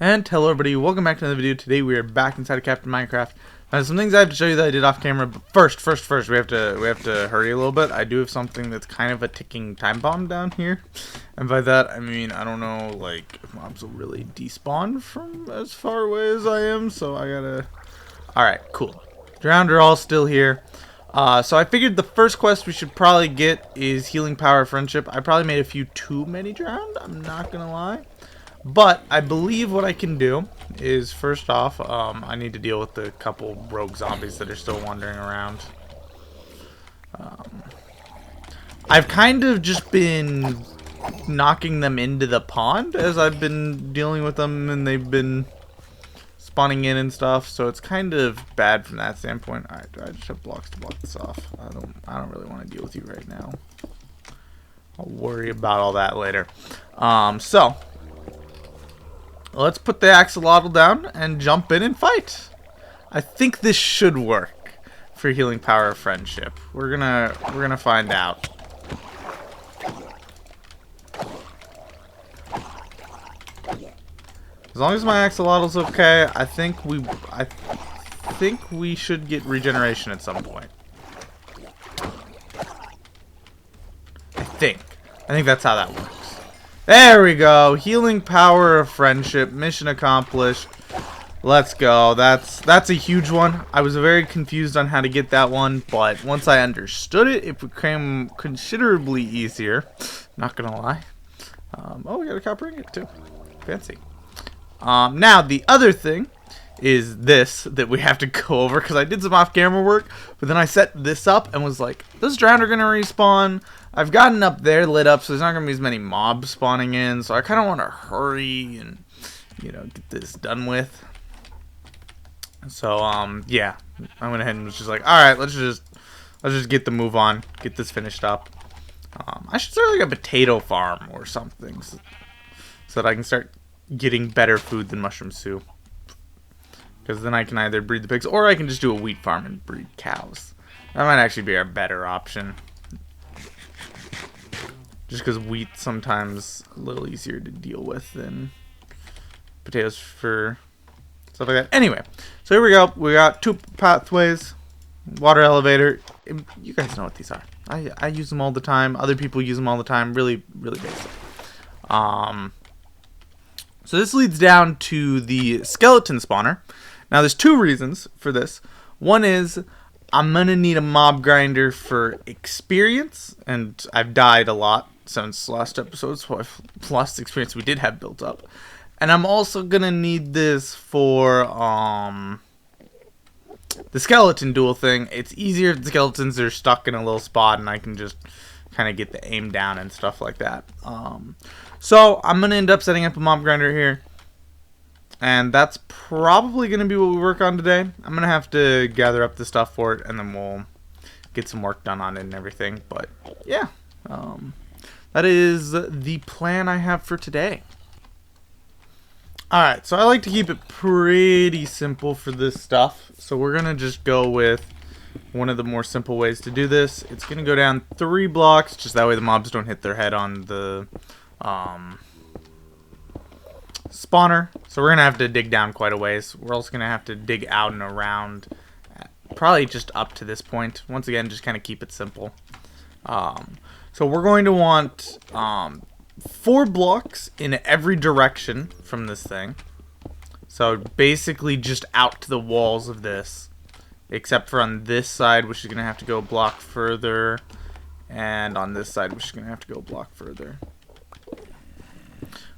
And hello everybody, welcome back to another video. Today we are back inside of Captain Minecraft. Now some things I have to show you that I did off camera, but first, we have to hurry a little bit. I do have something that's kind of a ticking time bomb down here. And by that I mean I don't know like if mobs will really despawn from as far away as I am, so I gotta. Alright, cool. Drowned are all still here. So I figured the first quest we should probably get is Healing Power of Friendship. I probably made a few too many drowned, I'm not gonna lie. But I believe what I can do is, first off, I need to deal with the couple rogue zombies that are still wandering around. I've kind of just been knocking them into the pond as I've been dealing with them, and they've been spawning in and stuff. So it's kind of bad from that standpoint. Alright, I just have blocks to block this off. I don't really want to deal with you right now. I'll worry about all that later. So let's put the axolotl down and jump in and fight. I think this should work for Healing Power of Friendship. We're gonna find out. As long as my axolotl's okay, I think we should get regeneration at some point. I think that's how that works. There we go. Healing Power of Friendship. Mission accomplished. Let's go. That's a huge one. I was very confused on how to get that one, but once I understood it, it became considerably easier. Not gonna lie. Oh, we got a copper ingot too. Fancy. Now the other thing is this that we have to go over, because I did some off-camera work, but then I set this up and was like, those drowned are gonna respawn. I've gotten up there lit up, so there's not gonna be as many mobs spawning in, so I kind of want to hurry and, you know, get this done with. So yeah, I went ahead and was just like, all right, let's just get the move on, get this finished up. I should start like a potato farm or something, so that I can start getting better food than mushroom soup. Because then I can either breed the pigs, or I can just do a wheat farm and breed cows. That might actually be a better option. Just because wheat's sometimes a little easier to deal with than potatoes for stuff like that. Anyway, so here we go. We got two pathways, water elevator. You guys know what these are. I use them all the time. Other people use them all the time. Really, really basic. So this leads down to the skeleton spawner. Now there's two reasons for this. One is I'm gonna need a mob grinder for experience, and I've died a lot since last episode, so I've lost the experience we did have built up. And I'm also gonna need this for the skeleton duel thing. It's easier if the skeletons are stuck in a little spot and I can just kind of get the aim down and stuff like that. So I'm gonna end up setting up a mob grinder here, and that's probably gonna be what we work on today. I'm gonna have to gather up the stuff for it, and then we'll get some work done on it and everything. But yeah, that is the plan I have for today. Alright, so I like to keep it pretty simple for this stuff. So we're going to just go with one of the more simple ways to do this. It's going to go down 3 blocks, just that way the mobs don't hit their head on the spawner. So we're going to have to dig down quite a ways. We're also going to have to dig out and around, probably just up to this point. Once again, just kind of keep it simple. So we're going to want 4 blocks in every direction from this thing. So basically just out to the walls of this, except for on this side, which is going to have to go a block further, and on this side, which is going to have to go a block further.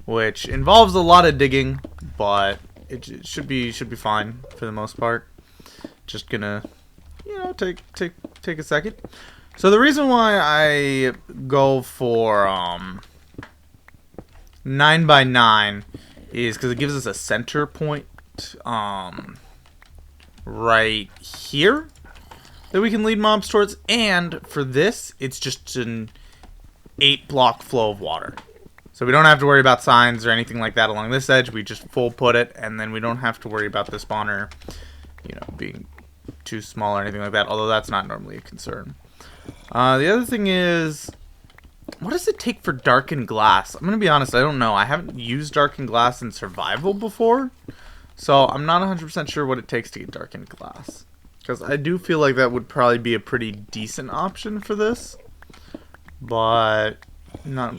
Which involves a lot of digging, but it should be fine for the most part. Just gonna, you know, take a second. So the reason why I go for 9 by 9 is because it gives us a center point right here that we can lead mobs towards, and for this it's just an 8 block flow of water. So we don't have to worry about signs or anything like that along this edge. We just full put it, and then we don't have to worry about the spawner, you know, being too small or anything like that, although that's not normally a concern. The other thing is What does it take for darkened glass? I'm going to be honest, I don't know. I haven't used darkened glass in survival before. So I'm not 100% sure what it takes to get darkened glass. Because I do feel like that would probably be a pretty decent option for this. But not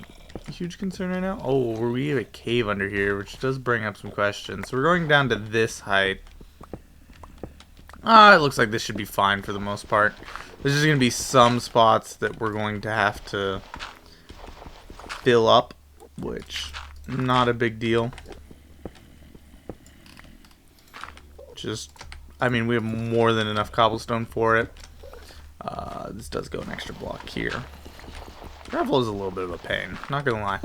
a huge concern right now. Oh, we have a cave under here, which does bring up some questions. So we're going down to this height. It looks like this should be fine for the most part. There's just going to be some spots that we're going to have to fill up, which not a big deal. I mean, we have more than enough cobblestone for it. This does go an extra block here. Gravel is a little bit of a pain, not gonna lie.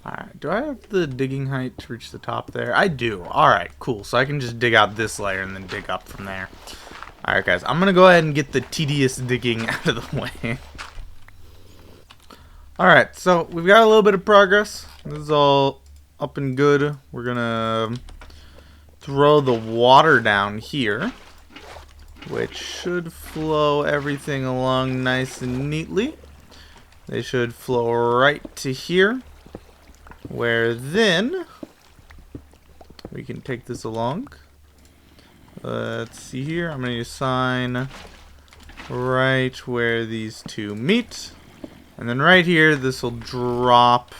Alright, do I have the digging height to reach the top there? I do. Alright, cool. So I can just dig out this layer and then dig up from there. Alright guys, I'm gonna go ahead and get the tedious digging out of the way. Alright, so we've got a little bit of progress. This is all up and good. We're gonna throw the water down here, which should flow everything along nice and neatly. They should flow right to here, where then we can take this along. Let's see here. I'm going to assign right where these two meet. And then right here, this will drop.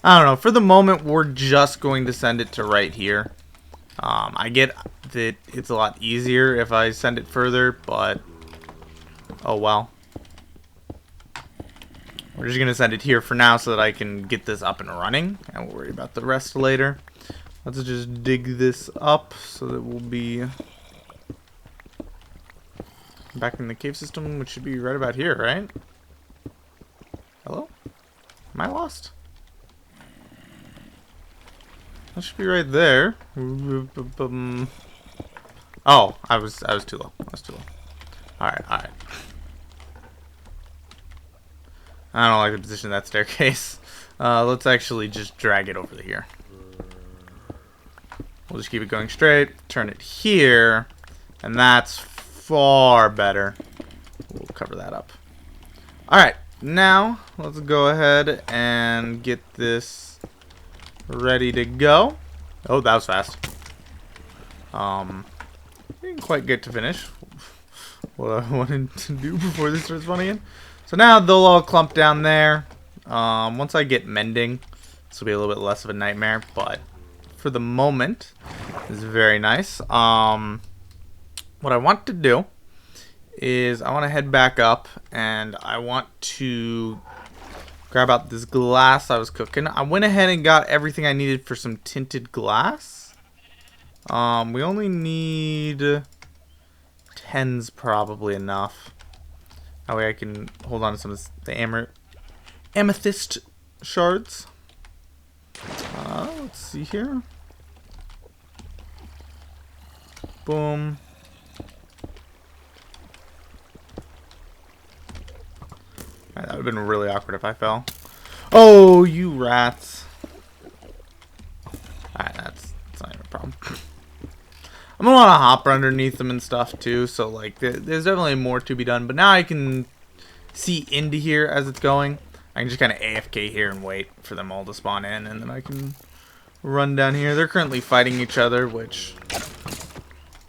I don't know. For the moment, we're just going to send it to right here. I get that it's a lot easier if I send it further, but oh well. We're just going to send it here for now so that I can get this up and running, and we'll worry about the rest later. Let's just dig this up so that we'll be back in the cave system, which should be right about here, right? Hello? Am I lost? That should be right there. Oh, I was too low. I was too low. Alright. I don't like the position of that staircase. Let's actually just drag it over here. We'll just keep it going straight. Turn it here. And that's far better. We'll cover that up. Alright. Now, let's go ahead and get this ready to go. Oh, that was fast. Didn't quite get to finish what I wanted to do before this starts running in. So now they'll all clump down there. Once I get mending, this will be a little bit less of a nightmare, but for the moment, this is very nice. What I want to do is I want to head back up, and I want to grab out this glass I was cooking. I went ahead and got everything I needed for some tinted glass. We only need 10's probably enough. That way I can hold on to some of the amethyst shards. Let's see here. Boom. That would have been really awkward if I fell. Oh, you rats. Alright, that's not even a problem. I'm gonna want to hop underneath them and stuff too, so like there's definitely more to be done. But now I can see into here as it's going. I can just kind of AFK here and wait for them all to spawn in, and then I can run down here. They're currently fighting each other, which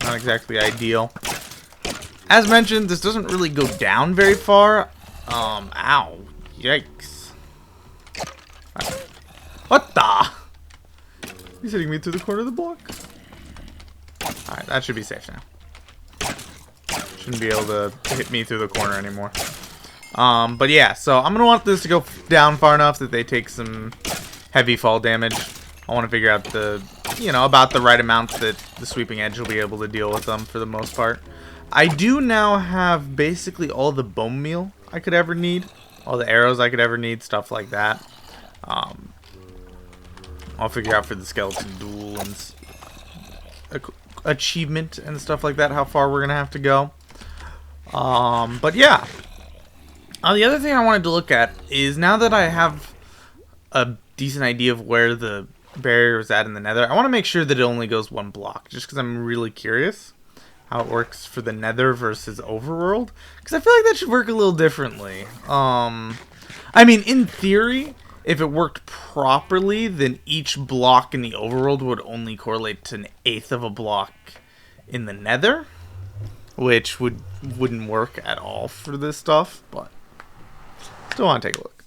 not exactly ideal. As mentioned, this doesn't really go down very far. Ow. Yikes. What the? He's hitting me through the corner of the block. Alright, that should be safe now. Shouldn't be able to hit me through the corner anymore. But yeah, so I'm gonna want this to go down far enough that they take some heavy fall damage. I want to figure out about the right amount that the sweeping edge will be able to deal with them for the most part. I do now have basically all the bone meal I could ever need, all the arrows I could ever need, stuff like that. I'll figure out for the skeleton duel and achievement and stuff like that how far we're gonna have to go. But yeah. The other thing I wanted to look at is, now that I have a decent idea of where the barrier is at in the nether, I want to make sure that it only goes one block, just because I'm really curious how it works for the Nether versus Overworld, because I feel like that should work a little differently. I mean, in theory, if it worked properly, then each block in the Overworld would only correlate to an eighth of a block in the Nether, which wouldn't work at all for this stuff, but still want to take a look.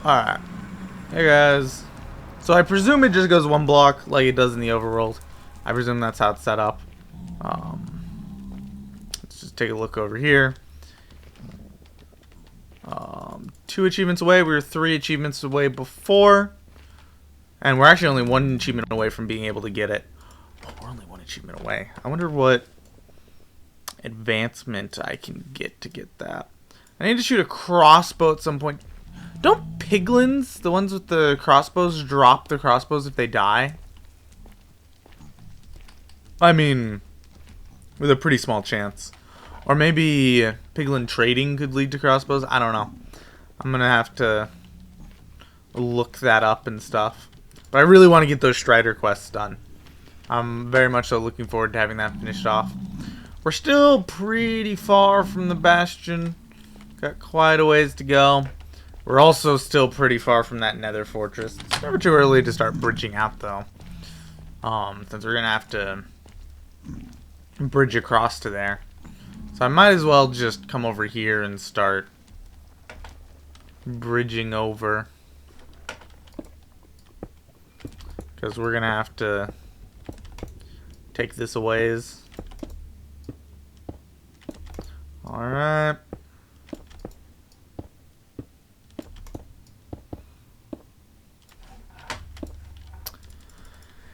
Alright. Hey guys. So I presume it just goes one block like it does in the Overworld. I presume that's how it's set up. Let's just take a look over here. 2 achievements away. We were 3 achievements away before. And we're actually only 1 achievement away from being able to get it. Oh, we're only 1 achievement away. I wonder what advancement I can get to get that. I need to shoot a crossbow at some point. Don't piglins, the ones with the crossbows, drop the crossbows if they die? I mean, with a pretty small chance. Or maybe piglin trading could lead to crossbows. I don't know. I'm going to have to look that up and stuff. But I really want to get those Strider quests done. I'm very much so looking forward to having that finished off. We're still pretty far from the Bastion. Got quite a ways to go. We're also still pretty far from that Nether fortress. It's never too early to start bridging out, though. Since we're going to have to bridge across to there. So I might as well just come over here and start bridging over. Because we're going to have to take this a ways. Alright.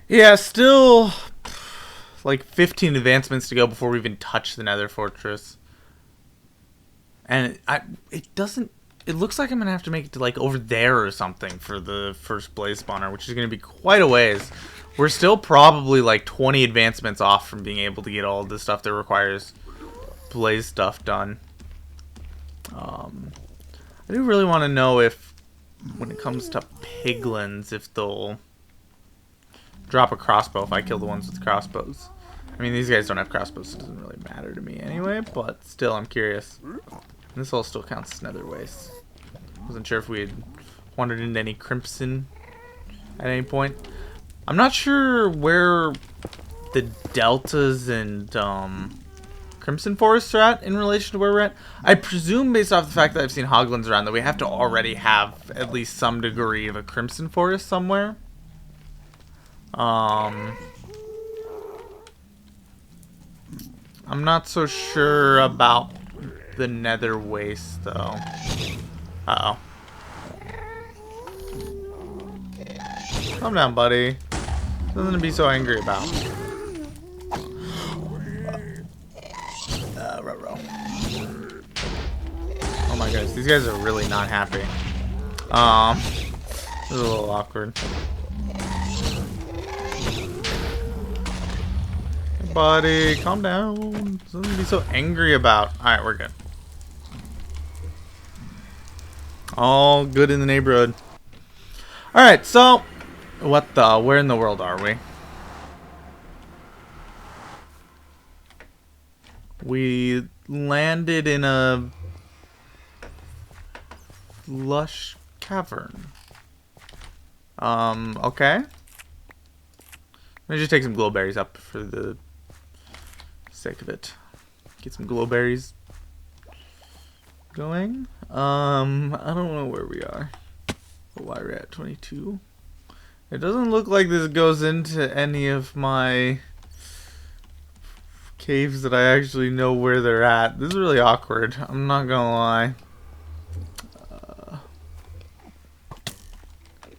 Yeah, still like 15 advancements to go before we even touch the Nether fortress. And it looks like I'm going to have to make it to like over there or something for the first blaze spawner, which is going to be quite a ways. We're still probably like 20 advancements off from being able to get all the stuff that requires blaze stuff done. I do really want to know if, when it comes to piglins, if they'll drop a crossbow if I kill the ones with crossbows. I mean, these guys don't have crossbows, so it doesn't really matter to me anyway, but still, I'm curious. And this all still counts as Nether waste. Wasn't sure if we had wandered into any crimson at any point. I'm not sure where the deltas and crimson forests are at in relation to where we're at. I presume, based off the fact that I've seen hoglins around, that we have to already have at least some degree of a crimson forest somewhere. I'm not so sure about the Nether waste, though. Uh-oh. Calm down, buddy. Nothing to be so angry about. Ruh-roh. Oh my gosh, these guys are really not happy. This is a little awkward. Hey, buddy, calm down. Something to be so angry about. Alright, we're good. All good in the neighborhood. Alright, so where in the world are we? We landed in a lush cavern. Okay. Let me just take some glowberries up for the sake of it. Get some glowberries going. I don't know where we are. But why we're at 22. It doesn't look like this goes into any of my caves that I actually know where they're at. This is really awkward. I'm not gonna lie.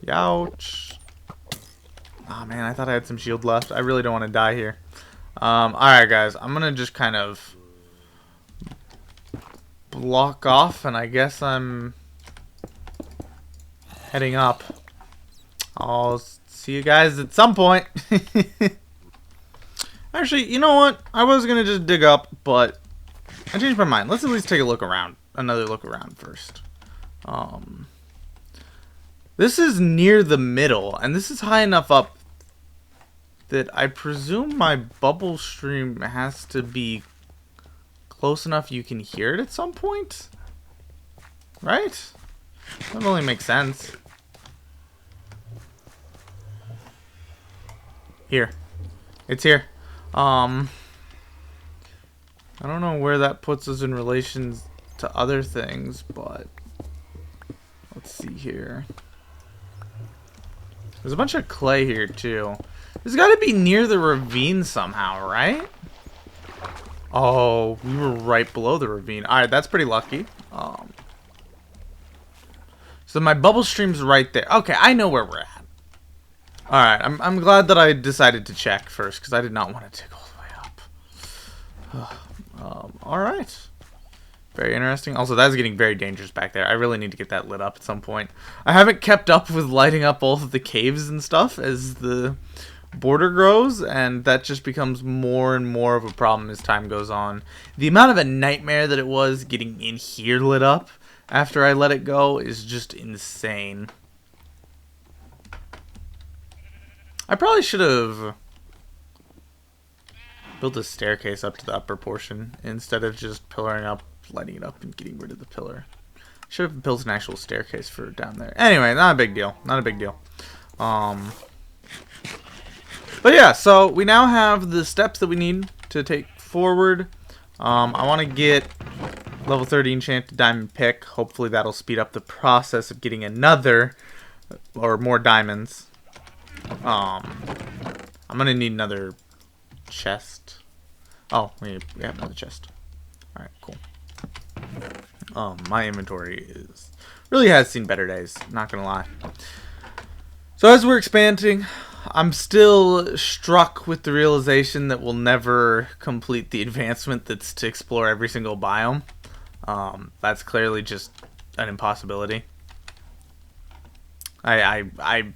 Youch. Oh man, I thought I had some shield left. I really don't want to die here. Alright guys, I'm gonna just kind of block off, and I guess I'm heading up. I'll see you guys at some point. Actually, you know what? I was gonna just dig up, but I changed my mind. Let's at least take a look around. Another look around first. This is near the middle, and this is high enough up that I presume my bubble stream has to be close enough you can hear it at some point. Right? That only makes sense. Here. It's here. I don't know where that puts us in relation to other things, but let's see here. There's a bunch of clay here too. There's got to be near the ravine somehow, right? Oh, we were right below the ravine. Alright, that's pretty lucky. So my bubble stream's right there. Okay, I know where we're at. Alright, I'm glad that I decided to check first, because I did not want to dig all the way up. Alright. Very interesting. Also, that's getting very dangerous back there. I really need to get that lit up at some point. I haven't kept up with lighting up all of the caves and stuff as the border grows, and that just becomes more and more of a problem as time goes on. The amount of a nightmare that it was getting in here lit up after I let it go is just insane. I probably should have built a staircase up to the upper portion instead of just pillaring up, lighting it up, and getting rid of the pillar. Should have built an actual staircase for down there. Anyway, not a big deal. Not a big deal. But yeah, so we now have the steps that we need to take forward. I want to get level 30 enchanted diamond pick. Hopefully that'll speed up the process of getting another or more diamonds. I'm gonna need another chest. Oh, we have another chest. Alright, cool. My inventory really has seen better days, not gonna lie. So as we're expanding, I'm still struck with the realization that we'll never complete the advancement that's to explore every single biome. That's clearly just an impossibility. I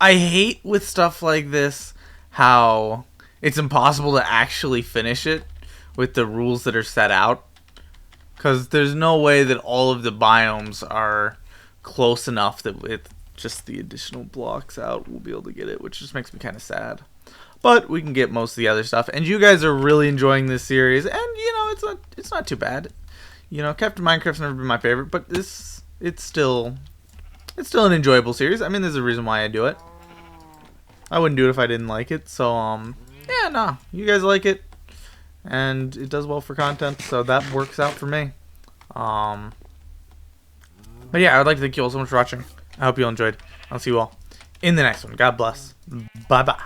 hate with stuff like this how it's impossible to actually finish it with the rules that are set out. Because there's no way that all of the biomes are close enough that with just the additional blocks out we'll be able to get it, which just makes me kind of sad. But we can get most of the other stuff, and you guys are really enjoying this series, and you know it's not too bad. You know, Captain Minecraft's never been my favorite, but it's still an enjoyable series. I mean, there's a reason why I do it. I wouldn't do it if I didn't like it. So yeah, nah, you guys like it, and it does well for content, so that works out for me. But yeah, I would like to thank you all so much for watching. I hope you all enjoyed. I'll see you all in the next one. God bless. Bye bye.